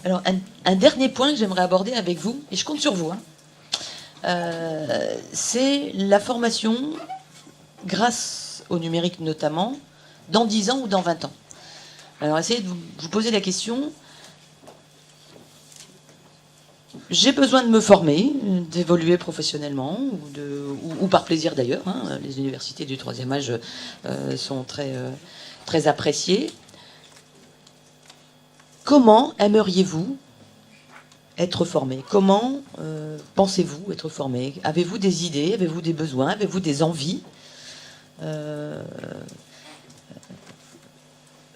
Alors, un dernier point que j'aimerais aborder avec vous, et je compte sur vous, c'est la formation, grâce au numérique notamment, dans 10 ans ou dans 20 ans. Alors, essayez de vous poser la question. J'ai besoin de me former, d'évoluer professionnellement, ou par plaisir d'ailleurs. Les universités du troisième âge sont très appréciées. Comment aimeriez-vous être formé? Comment pensez-vous être formé? Avez-vous des idées? Avez-vous des besoins? Avez-vous des envies?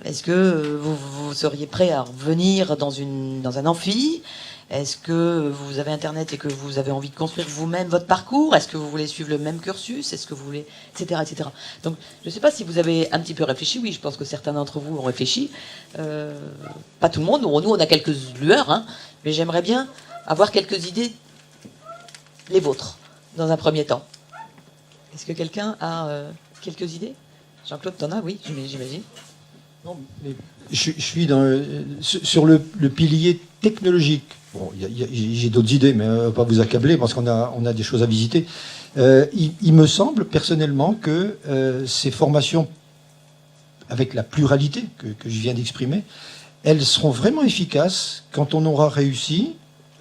Est-ce que vous seriez prêt à revenir dans un amphi? Est-ce que vous avez Internet et que vous avez envie de construire vous-même votre parcours? Est-ce que vous voulez suivre le même cursus? Est-ce que vous voulez... etc., etc. Donc, je ne sais pas si vous avez un petit peu réfléchi. Oui, je pense que certains d'entre vous ont réfléchi. Pas tout le monde. Nous, on a quelques lueurs. Mais j'aimerais bien avoir quelques idées, les vôtres, dans un premier temps. Est-ce que quelqu'un a quelques idées? Jean-Claude, t'en as? Oui, j'imagine. Non, mais je suis sur le pilier technologique. Bon, j'ai d'autres idées, mais on va pas vous accabler parce qu'on a des choses à visiter. Il me semble personnellement que ces formations, avec la pluralité que je viens d'exprimer, elles seront vraiment efficaces quand on aura réussi,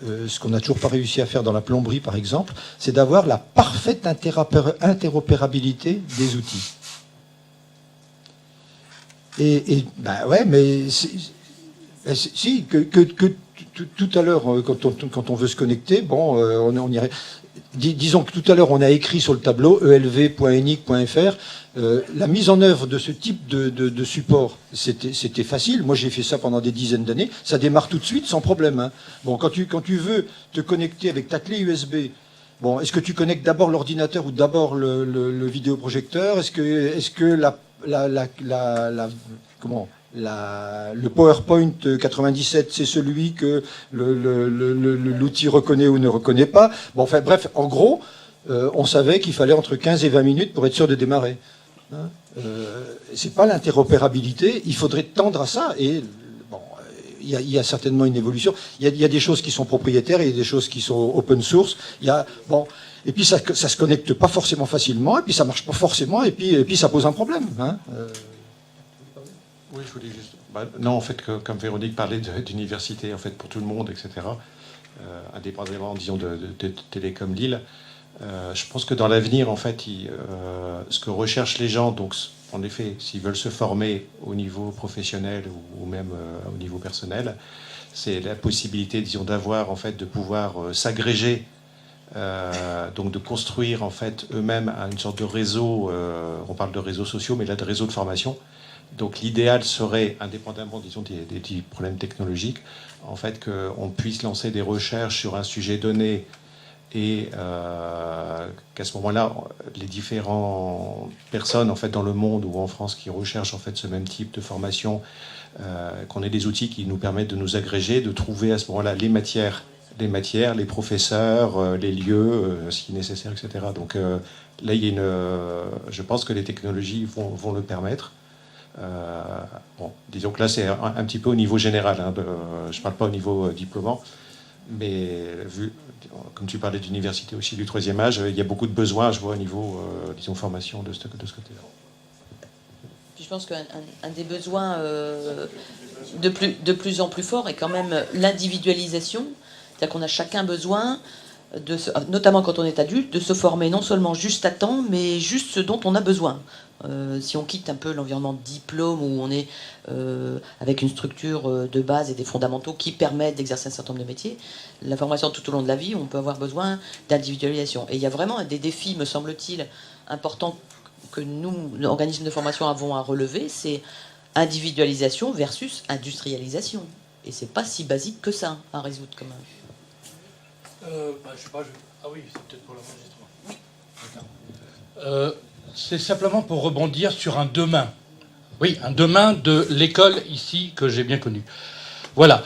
ce qu'on n'a toujours pas réussi à faire dans la plomberie par exemple, c'est d'avoir la parfaite interopérabilité des outils. Et bah ouais, mais si que tout à l'heure, quand on veut se connecter, bon, on irait. Disons que tout à l'heure, on a écrit sur le tableau elv.enic.fr. La mise en œuvre de ce type de support, c'était facile. Moi, j'ai fait ça pendant des dizaines d'années. Ça démarre tout de suite sans problème. Bon, quand tu veux te connecter avec ta clé USB, bon, est-ce que tu connectes d'abord l'ordinateur ou d'abord le vidéoprojecteur? Est-ce que le PowerPoint 97, c'est celui que l'outil reconnaît ou ne reconnaît pas? Bon, enfin bref, en gros, on savait qu'il fallait entre 15 et 20 minutes pour être sûr de démarrer. C'est pas l'interopérabilité, il faudrait tendre à ça, et bon, il y a certainement une évolution. Il y a des choses qui sont propriétaires, et il y a des choses qui sont open source. Et puis ça se connecte pas forcément facilement, et puis ça marche pas forcément, et puis ça pose un problème. Oui, je voulais juste... non, en fait, comme Véronique parlait d'université, en fait, pour tout le monde, etc., indépendamment, disons, de Télécom Lille, je pense que dans l'avenir, en fait, ce que recherchent les gens, donc, en effet, s'ils veulent se former au niveau professionnel ou même au niveau personnel, c'est la possibilité, disons, d'avoir, en fait, de pouvoir s'agréger, donc de construire, en fait, eux-mêmes une sorte de réseau, on parle de réseaux sociaux, mais là, de réseau de formation. Donc l'idéal serait, indépendamment, disons, des problèmes technologiques, en fait, qu'on puisse lancer des recherches sur un sujet donné et qu'à ce moment-là, les différentes personnes, en fait, dans le monde ou en France qui recherchent, en fait, ce même type de formation, qu'on ait des outils qui nous permettent de nous agréger, de trouver à ce moment-là les matières, les professeurs, les lieux, si nécessaire, etc. Donc là, je pense que les technologies vont le permettre. Bon, disons que là c'est un petit peu au niveau général, je ne parle pas au niveau diplômant, mais comme tu parlais d'université aussi du troisième âge, il y a beaucoup de besoins, je vois, au niveau disons formation de ce côté-là. Je pense qu'un des besoins de plus en plus fort est quand même l'individualisation, c'est-à-dire qu'on a chacun besoin, notamment quand on est adulte, de se former non seulement juste à temps, mais juste ce dont on a besoin. Si on quitte un peu l'environnement de diplôme où on est avec une structure de base et des fondamentaux qui permettent d'exercer un certain nombre de métiers, la formation tout au long de la vie, on peut avoir besoin d'individualisation. Et il y a vraiment des défis, me semble-t-il, importants que nous, l'organisme de formation, avons à relever, c'est individualisation versus industrialisation. Et c'est pas si basique que ça à résoudre quand même. Je sais pas. Ah oui, c'est peut-être pour l'enregistrement. C'est simplement pour rebondir sur un demain. Oui, un demain de l'école ici que j'ai bien connu. Voilà.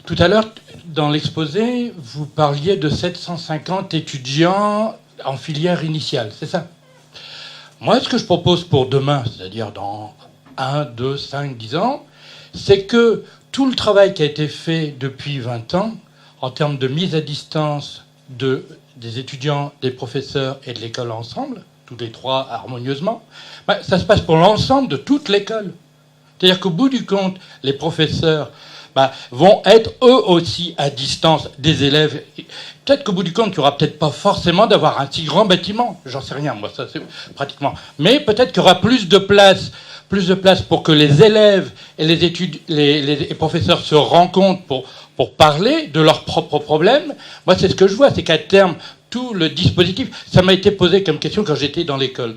Tout à l'heure, dans l'exposé, vous parliez de 750 étudiants en filière initiale, c'est ça? Moi, ce que je propose pour demain, c'est-à-dire dans 1, 2, 5, 10 ans, c'est que tout le travail qui a été fait depuis 20 ans, en termes de mise à distance des étudiants, des professeurs et de l'école ensemble, tous les trois harmonieusement, ça se passe pour l'ensemble de toute l'école. C'est-à-dire qu'au bout du compte, les professeurs vont être eux aussi à distance des élèves. Peut-être qu'au bout du compte, il n'y aura peut-être pas forcément d'avoir un si grand bâtiment. J'en sais rien, moi, ça c'est pratiquement. Mais peut-être qu'il y aura plus de place pour que les élèves et les professeurs se rencontrent pour parler de leurs propres problèmes. Moi, c'est ce que je vois, c'est qu'à terme, tout le dispositif, ça m'a été posé comme question quand j'étais dans l'école.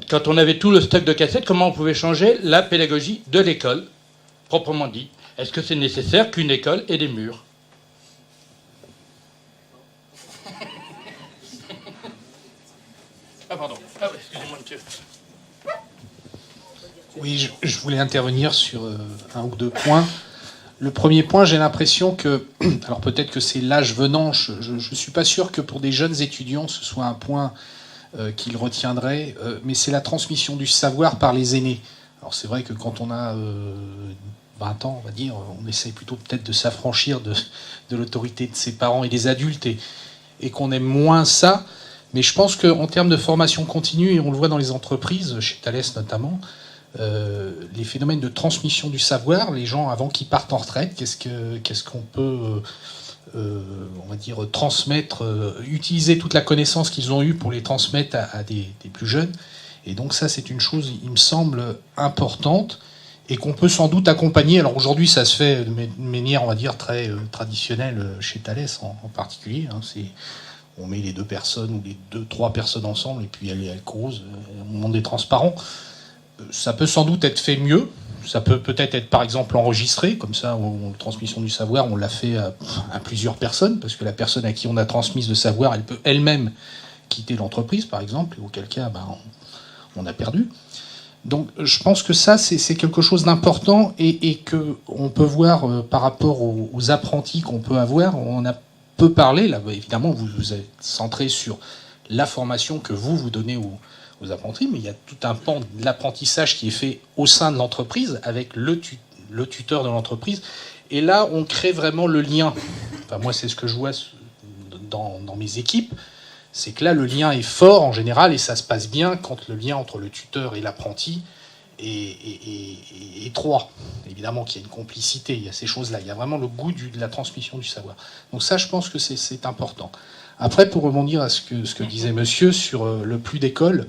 Quand on avait tout le stock de cassettes, comment on pouvait changer la pédagogie de l'école, proprement dit? Est-ce que c'est nécessaire qu'une école ait des murs? Ah pardon. Ah oui, excusez-moi, monsieur. Oui, je voulais intervenir sur un ou deux points. Le premier point, j'ai l'impression que, alors peut-être que c'est l'âge venant, je ne suis pas sûr que pour des jeunes étudiants ce soit un point qu'ils retiendraient, mais c'est la transmission du savoir par les aînés. Alors c'est vrai que quand on a 20 ans, on va dire, on essaye plutôt peut-être de s'affranchir de l'autorité de ses parents et des adultes et qu'on aime moins ça. Mais je pense qu'en termes de formation continue, et on le voit dans les entreprises, chez Thales notamment, les phénomènes de transmission du savoir, les gens avant qu'ils partent en retraite, qu'est-ce qu'on peut, on va dire, transmettre, utiliser toute la connaissance qu'ils ont eue pour les transmettre à des plus jeunes. Et donc ça, c'est une chose, il me semble, importante et qu'on peut sans doute accompagner. Alors aujourd'hui, ça se fait de manière, on va dire, très traditionnelle chez Thales en particulier. On met les deux personnes ou les trois personnes ensemble et puis elles causent, on demande des transparents. Ça peut sans doute être fait mieux. Ça peut peut-être être, par exemple, enregistré. Comme ça, la transmission du savoir, on l'a fait à plusieurs personnes, parce que la personne à qui on a transmis le savoir, elle peut elle-même quitter l'entreprise, par exemple, et auquel cas, on a perdu. Donc, je pense que ça, c'est quelque chose d'important et qu'on peut voir par rapport aux apprentis qu'on peut avoir. On a peu parlé, là, évidemment, vous êtes centré sur la formation que vous donnez aux apprentis, mais il y a tout un pan de l'apprentissage qui est fait au sein de l'entreprise avec le tuteur de l'entreprise. Et là, on crée vraiment le lien. Enfin, moi, c'est ce que je vois dans mes équipes. C'est que là, le lien est fort en général et ça se passe bien quand le lien entre le tuteur et l'apprenti est étroit. Évidemment qu'il y a une complicité, il y a ces choses-là. Il y a vraiment le goût de la transmission du savoir. Donc ça, je pense que c'est important. Après, pour rebondir à ce que disait monsieur sur le plus d'écoles,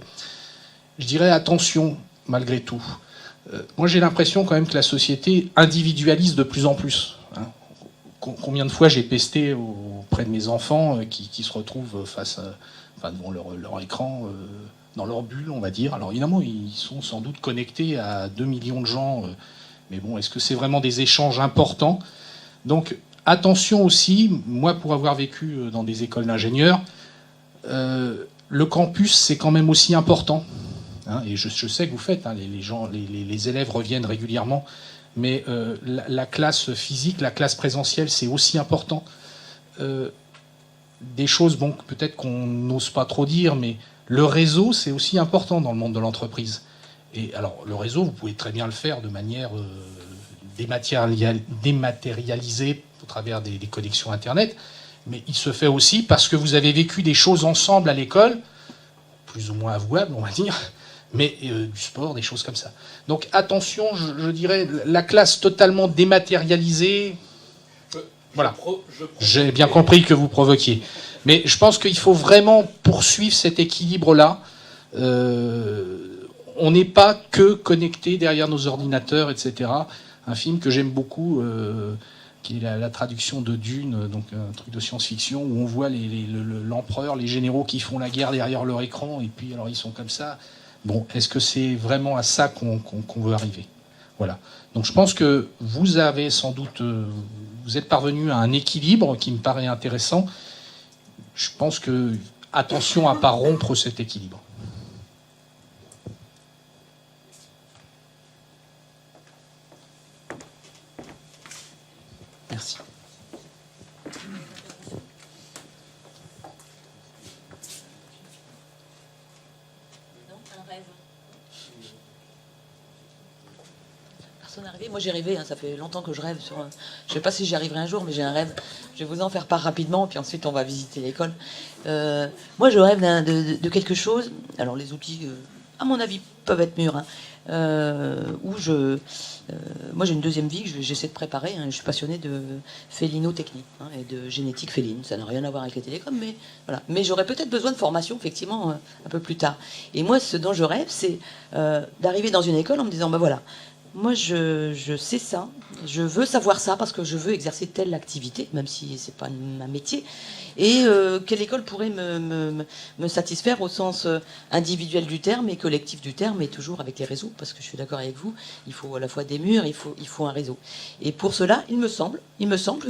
je dirais attention, malgré tout. Moi, j'ai l'impression quand même que la société individualise de plus en plus. Combien de fois j'ai pesté auprès de mes enfants qui se retrouvent devant leur écran, dans leur bulle, on va dire. Alors évidemment, ils sont sans doute connectés à 2 millions de gens, mais bon, est-ce que c'est vraiment des échanges importants? Donc, attention aussi, moi pour avoir vécu dans des écoles d'ingénieurs, le campus c'est quand même aussi important. Et je sais que vous faites, les élèves reviennent régulièrement, mais la classe physique, la classe présentielle c'est aussi important. Des choses, bon, peut-être qu'on n'ose pas trop dire, mais le réseau c'est aussi important dans le monde de l'entreprise. Et alors le réseau, vous pouvez très bien le faire de manière dématérialisée au travers des connexions Internet, mais il se fait aussi parce que vous avez vécu des choses ensemble à l'école, plus ou moins avouables, on va dire, mais du sport, des choses comme ça. Donc attention, je dirais, la classe totalement dématérialisée, voilà. J'ai bien compris que vous provoquiez. Mais je pense qu'il faut vraiment poursuivre cet équilibre-là. On n'est pas que connecté derrière nos ordinateurs, etc. Un film que j'aime beaucoup, qui est la traduction de Dune, donc un truc de science-fiction, où on voit l'empereur, les généraux qui font la guerre derrière leur écran, et puis alors ils sont comme ça. Bon, est-ce que c'est vraiment à ça qu'on veut arriver? Voilà. Donc je pense que vous avez sans doute, vous êtes parvenu à un équilibre qui me paraît intéressant. Je pense que attention à ne pas rompre cet équilibre. Merci. personne arrivé. Moi j'ai rêvé, hein, ça fait longtemps que je rêve sur. Je sais pas si j'y arriverai un jour, mais j'ai un rêve. Je vais vous en faire part rapidement, puis ensuite on va visiter l'école. Moi je rêve de quelque chose. Alors les outils, à mon avis, peuvent être mûrs. Hein, moi j'ai une deuxième vie que j'essaie de préparer. Hein, je suis passionné de félino-technie hein, et de génétique féline. Ça n'a rien à voir avec les télécoms, mais voilà. Mais j'aurais peut-être besoin de formation effectivement un peu plus tard. Et moi ce dont je rêve, c'est d'arriver dans une école en me disant bah voilà. Moi, je sais ça, je veux savoir ça parce que je veux exercer telle activité, même si c'est pas un métier. Et quelle école pourrait me satisfaire au sens individuel du terme et collectif du terme, et toujours avec les réseaux, parce que je suis d'accord avec vous, il faut à la fois des murs, il faut un réseau. Et pour cela, il me semble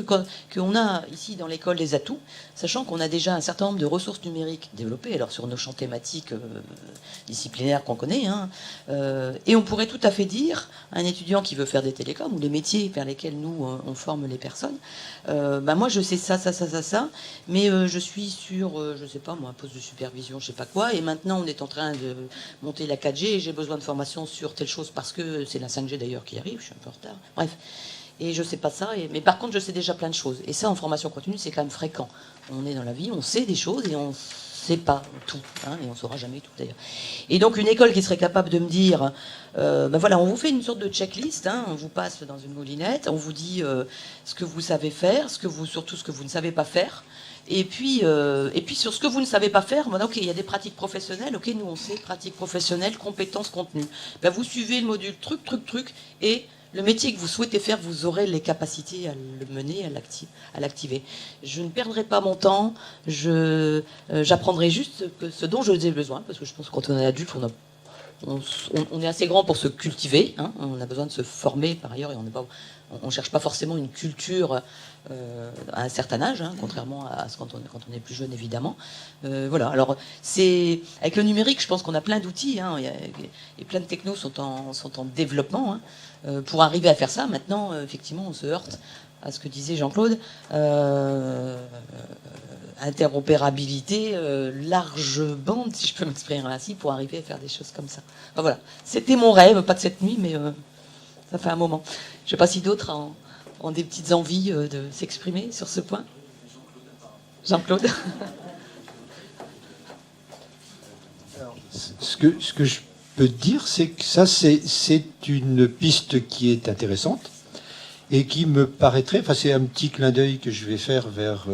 qu'on a ici dans l'école des atouts, sachant qu'on a déjà un certain nombre de ressources numériques développées, alors sur nos champs thématiques disciplinaires qu'on connaît, hein, et on pourrait tout à fait dire à un étudiant qui veut faire des télécoms, ou les métiers vers lesquels nous, on forme les personnes, moi je sais ça, mais je suis sur, je sais pas moi, un poste de supervision, je sais pas quoi, et maintenant on est en train de monter la 4G, et j'ai besoin de formation sur telle chose, parce que c'est la 5G d'ailleurs qui arrive, je suis un peu en retard, bref. Et je sais pas ça, mais par contre je sais déjà plein de choses. Et ça en formation continue c'est quand même fréquent. On est dans la vie, on sait des choses et on sait pas tout, hein, et on saura jamais tout d'ailleurs. Et donc une école qui serait capable de me dire, voilà, on vous fait une sorte de checklist, hein, on vous passe dans une moulinette, on vous dit ce que vous savez faire, surtout ce que vous ne savez pas faire. Et puis sur ce que vous ne savez pas faire, ok, il y a des pratiques professionnelles, ok, nous on sait, pratiques professionnelles, compétences, contenu. Vous suivez le module truc, et le métier que vous souhaitez faire, vous aurez les capacités à le mener, à l'activer. Je ne perdrai pas mon temps, j'apprendrai juste ce dont j'ai besoin, parce que je pense que quand on est adulte, on est assez grand pour se cultiver, hein, on a besoin de se former par ailleurs, et on ne cherche pas forcément une culture à un certain âge, hein, contrairement à ce quand on est plus jeune évidemment. Voilà. Alors avec le numérique, je pense qu'on a plein d'outils, hein, et plein de technos sont en développement. Hein, pour arriver à faire ça, maintenant, effectivement, on se heurte à ce que disait Jean-Claude, interopérabilité, large bande, si je peux m'exprimer ainsi, pour arriver à faire des choses comme ça. Enfin, voilà. C'était mon rêve, pas de cette nuit, mais ça fait un moment. Je ne sais pas si d'autres ont des petites envies de s'exprimer sur ce point. Jean-Claude. Ce que je peux dire, c'est que ça, c'est une piste qui est intéressante et qui me paraîtrait, enfin c'est un petit clin d'œil que je vais faire vers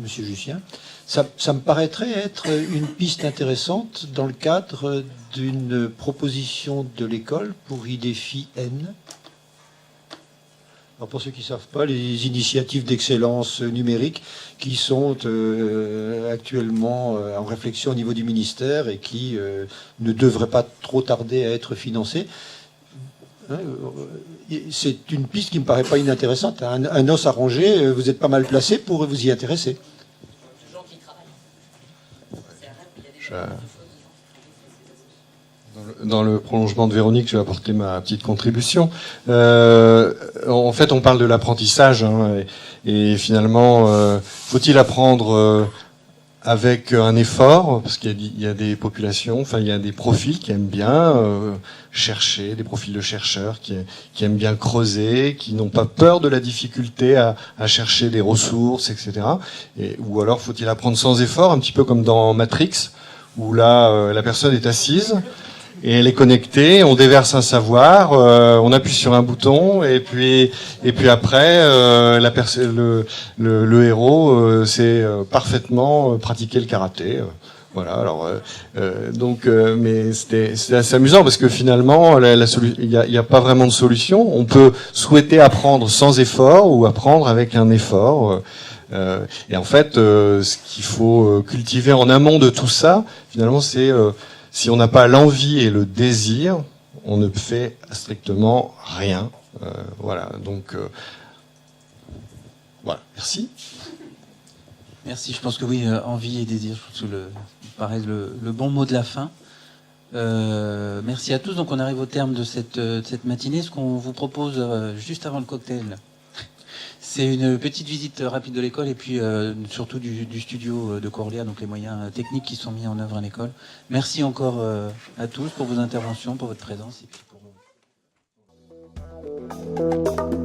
Monsieur Lucien, ça me paraîtrait être une piste intéressante dans le cadre d'une proposition de l'école pour IDEFI N. Alors pour ceux qui ne savent pas, les initiatives d'excellence numérique qui sont actuellement en réflexion au niveau du ministère et qui ne devraient pas trop tarder à être financées. C'est une piste qui ne me paraît pas inintéressante. Un os à ronger, vous êtes pas mal placé pour vous y intéresser. Dans le prolongement de Véronique, je vais apporter ma petite contribution. En fait, on parle de l'apprentissage, hein, et finalement, faut-il apprendre avec un effort, parce qu'il y a des populations, enfin il y a des profils qui aiment bien chercher, des profils de chercheurs qui aiment bien creuser, qui n'ont pas peur de la difficulté à chercher des ressources, etc. Ou alors faut-il apprendre sans effort, un petit peu comme dans Matrix, où là la personne est assise et elle est connectée, on déverse un savoir, on appuie sur un bouton et puis après le héros sait parfaitement pratiquer le karaté. Voilà. Alors mais c'était assez amusant parce que finalement il y a pas vraiment de solution. On peut souhaiter apprendre sans effort ou apprendre avec un effort. Et en fait, ce qu'il faut cultiver en amont de tout ça, finalement, c'est si on n'a pas l'envie et le désir, on ne fait strictement rien. Voilà. Donc voilà. Merci. Merci. Je pense que oui, envie et désir, je pense que paraît le bon mot de la fin. Merci à tous. Donc on arrive au terme de cette matinée. Ce qu'on vous propose juste avant le cocktail, c'est une petite visite rapide de l'école et puis surtout du studio de Corlia, donc les moyens techniques qui sont mis en œuvre à l'école. Merci encore à tous pour vos interventions, pour votre présence et puis pour Merci.